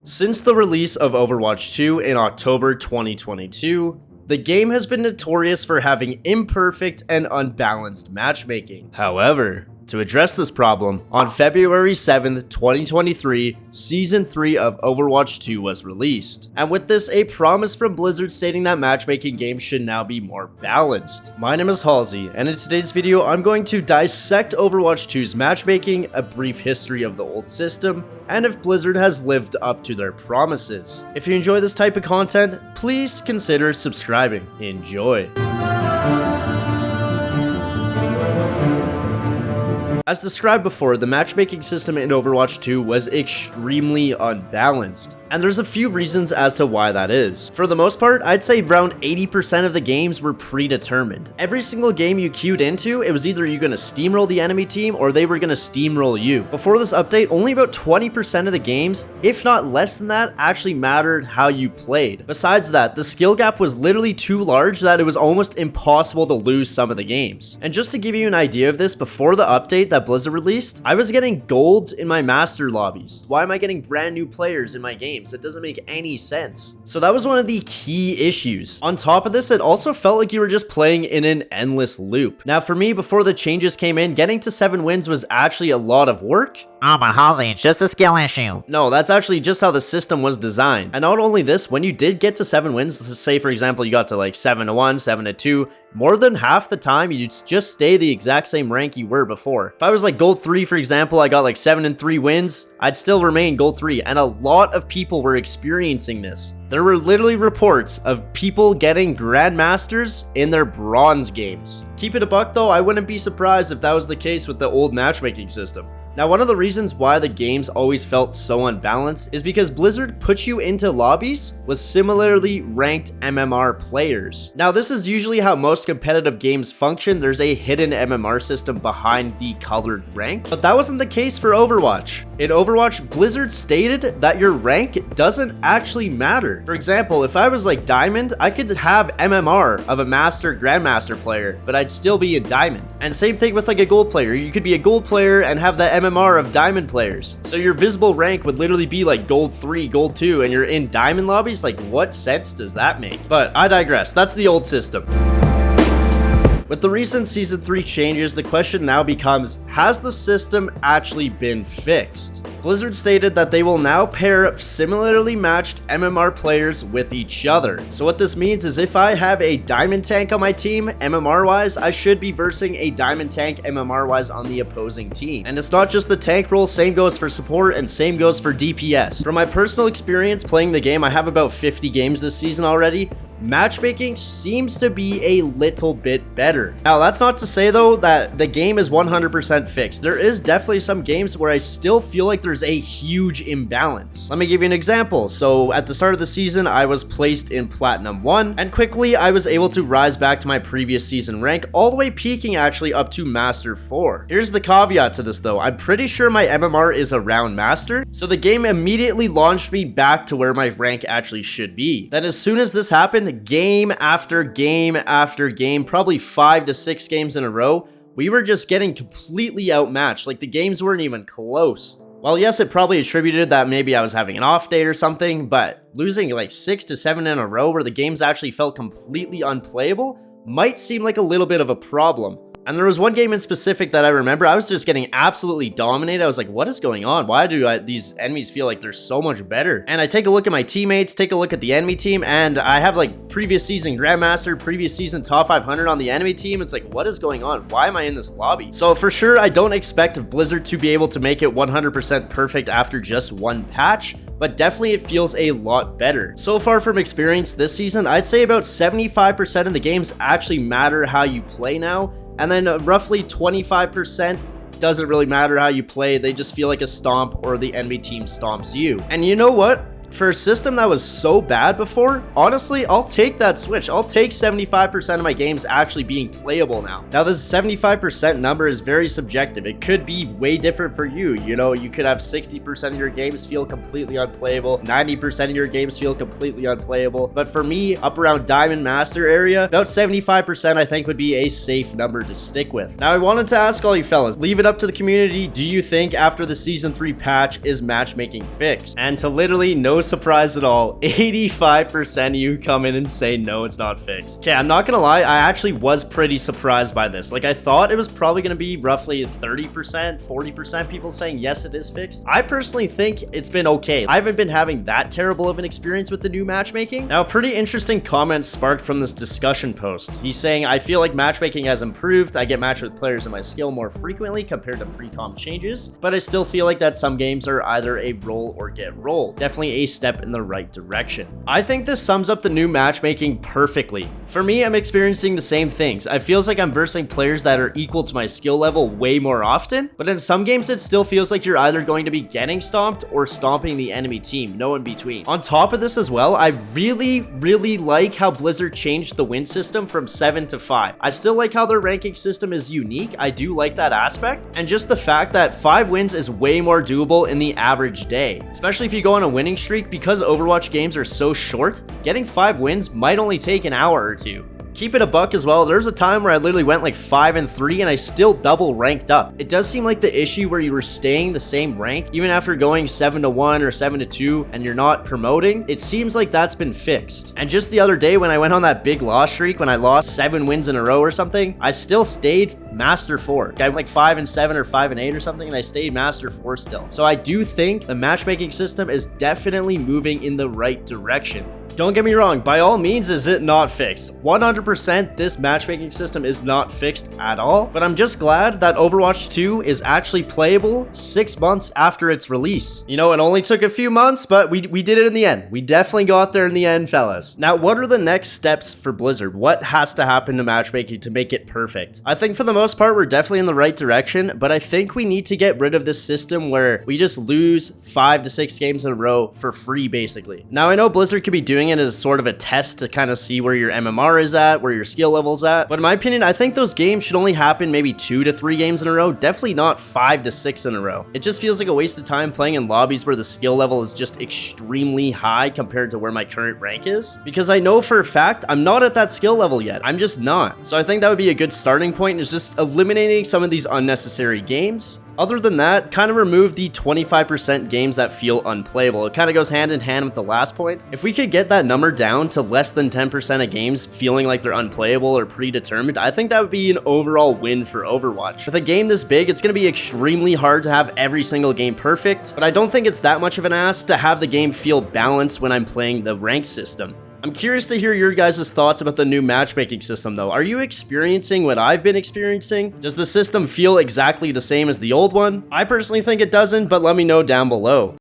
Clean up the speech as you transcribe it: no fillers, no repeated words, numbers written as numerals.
Since the release of Overwatch 2 in October 2022, the game has been notorious for having imperfect and unbalanced matchmaking. However, to address this problem, on February 7th, 2023, Season 3 of Overwatch 2 was released. And with this, a promise from Blizzard stating that matchmaking games should now be more balanced. My name is Halzeey, and in today's video, I'm going to dissect Overwatch 2's matchmaking, a brief history of the old system, and if Blizzard has lived up to their promises. If you enjoy this type of content, please consider subscribing. Enjoy. As described before, the matchmaking system in Overwatch 2 was extremely unbalanced, and there's a few reasons as to why that is. For the most part, I'd say around 80% of the games were predetermined. Every single game you queued into, it was either you gonna steamroll the enemy team or they were gonna steamroll you. Before this update, only about 20% of the games, if not less than that, actually mattered how you played. Besides that, the skill gap was literally too large that it was almost impossible to lose some of the games. And just to give you an idea of this, before the update that Blizzard released, I was getting golds in my master lobbies. Why am I getting brand new players in my games? It doesn't make any sense. So that was one of the key issues. On top of this, it also felt like you were just playing in an endless loop. Now for me, before the changes came in, getting to 7 wins was actually a lot of work. Oh, but Halzeey, it's just a skill issue. No, that's actually just how the system was designed. And not only this, when you did get to 7 wins, say for example you got to like 7-1, 7-2, more than half the time you'd just stay the exact same rank you were before. If I was like gold 3 for example, I got like 7-3 wins, I'd still remain gold 3, and a lot of people were experiencing this. There were literally reports of people getting grandmasters in their bronze games. Keep it a buck though, I wouldn't be surprised if that was the case with the old matchmaking system. Now, one of the reasons why the games always felt so unbalanced is because Blizzard puts you into lobbies with similarly ranked MMR players. Now, this is usually how most competitive games function. There's a hidden MMR system behind the colored rank, but that wasn't the case for Overwatch. In Overwatch, Blizzard stated that your rank doesn't actually matter. For example, if I was like Diamond, I could have MMR of a Master Grandmaster player, but I'd still be a Diamond. And same thing with like a Gold player. You could be a Gold player and have the MMR of Diamond players. So your visible rank would literally be like Gold 3, Gold 2, and you're in Diamond lobbies? Like, what sense does that make? But I digress. That's the old system. With the recent Season 3 changes, the question now becomes, has the system actually been fixed? Blizzard stated that they will now pair similarly matched MMR players with each other. So what this means is if I have a Diamond tank on my team, MMR-wise, I should be versing a Diamond tank MMR-wise on the opposing team. And it's not just the tank role, same goes for support and same goes for DPS. From my personal experience playing the game, I have about 50 games this season already. Matchmaking seems to be a little bit better. Now, that's not to say though that the game is 100% fixed. There is definitely some games where I still feel like there's a huge imbalance. Let me give you an example. So at the start of the season, I was placed in Platinum 1, and quickly I was able to rise back to my previous season rank, all the way peaking actually up to Master 4. Here's the caveat to this though. I'm pretty sure my MMR is around Master, so the game immediately launched me back to where my rank actually should be. Then as soon as this happened, game after game after game, probably 5 to 6 games in a row, we were just getting completely outmatched. Like, the games weren't even close. Well, yes, it probably attributed that maybe I was having an off day or something, but losing like 6 to 7 in a row where the games actually felt completely unplayable might seem like a little bit of a problem. And there was one game in specific that I remember, I was just getting absolutely dominated. I was like, what is going on? Why do these enemies feel like they're so much better? And I take a look at my teammates, take a look at the enemy team, and I have like previous season Grandmaster, previous season top 500 on the enemy team. It's like, what is going on? Why am I in this lobby? So for sure, I don't expect Blizzard to be able to make it 100% perfect after just one patch, but definitely it feels a lot better. So far from experience this season, I'd say about 75% of the games actually matter how you play now, and then roughly 25% doesn't really matter how you play, they just feel like a stomp or the enemy team stomps you. And you know what? For a system that was so bad before, honestly, I'll take that switch. I'll take 75% of my games actually being playable now. Now, this 75% number is very subjective. It could be way different for you. You know, you could have 60% of your games feel completely unplayable, 90% of your games feel completely unplayable. But for me, up around Diamond Master area, about 75% I think would be a safe number to stick with. Now, I wanted to ask all you fellas, leave it up to the community. Do you think after the Season 3 patch is matchmaking fixed? And to literally no no surprise at all. 85% of you come in and say no, it's not fixed. Okay, I'm not gonna lie, I actually was pretty surprised by this. Like, I thought it was probably gonna be roughly 30%, 40% people saying yes, it is fixed. I personally think it's been okay. I haven't been having that terrible of an experience with the new matchmaking. Now, a pretty interesting comment sparked from this discussion post. He's saying, I feel like matchmaking has improved. I get matched with players in my skill more frequently compared to pre-com changes, but I still feel like that some games are either a roll or get rolled. Definitely a step in the right direction. I think this sums up the new matchmaking perfectly. For me, I'm experiencing the same things. It feels like I'm versing players that are equal to my skill level way more often, but in some games it still feels like you're either going to be getting stomped or stomping the enemy team, no in between. On top of this as well, I really like how Blizzard changed the win system from 7 to 5. I still like how their ranking system is unique. I do like that aspect, and just the fact that 5 wins is way more doable in the average day, especially if you go on a winning streak. Because Overwatch games are so short, getting 5 wins might only take an hour or two. Keep it a buck as well, there's a time where I literally went like 5 and 3 and I still double ranked up. It does seem like the issue where you were staying the same rank even after going 7 to 1 or 7 to 2 and you're not promoting, it seems like that's been fixed. And just the other day when I went on that big loss streak, when I lost 7 wins in a row or something, I still stayed Master 4. I went like 5 and 7 or 5 and 8 or something, and I stayed Master 4 still. So I do think the matchmaking system is definitely moving in the right direction. Don't get me wrong, by all means is it not fixed. 100% this matchmaking system is not fixed at all, but I'm just glad that Overwatch 2 is actually playable 6 months after its release. You know, it only took a few months, but we did it in the end. We definitely got there in the end, fellas. Now, what are the next steps for Blizzard? What has to happen to matchmaking to make it perfect? I think for the most part, we're definitely in the right direction, but I think we need to get rid of this system where we just lose 5 to 6 games in a row for free, basically. Now, I know Blizzard could be doing it as sort of a test to kind of see where your MMR is at, where your skill level's at. But in my opinion, I think those games should only happen maybe 2 to 3 games in a row, definitely not 5 to 6 in a row. It just feels like a waste of time playing in lobbies where the skill level is just extremely high compared to where my current rank is. Because I know for a fact, I'm not at that skill level yet. I'm just not. So I think that would be a good starting point, is just eliminating some of these unnecessary games. Other than that, kind of remove the 25% games that feel unplayable. It kind of goes hand in hand with the last point. If we could get that number down to less than 10% of games feeling like they're unplayable or predetermined, I think that would be an overall win for Overwatch. With a game this big, it's going to be extremely hard to have every single game perfect, but I don't think it's that much of an ask to have the game feel balanced when I'm playing the rank system. I'm curious to hear your guys' thoughts about the new matchmaking system though. Are you experiencing what I've been experiencing? Does the system feel exactly the same as the old one? I personally think it doesn't, but let me know down below.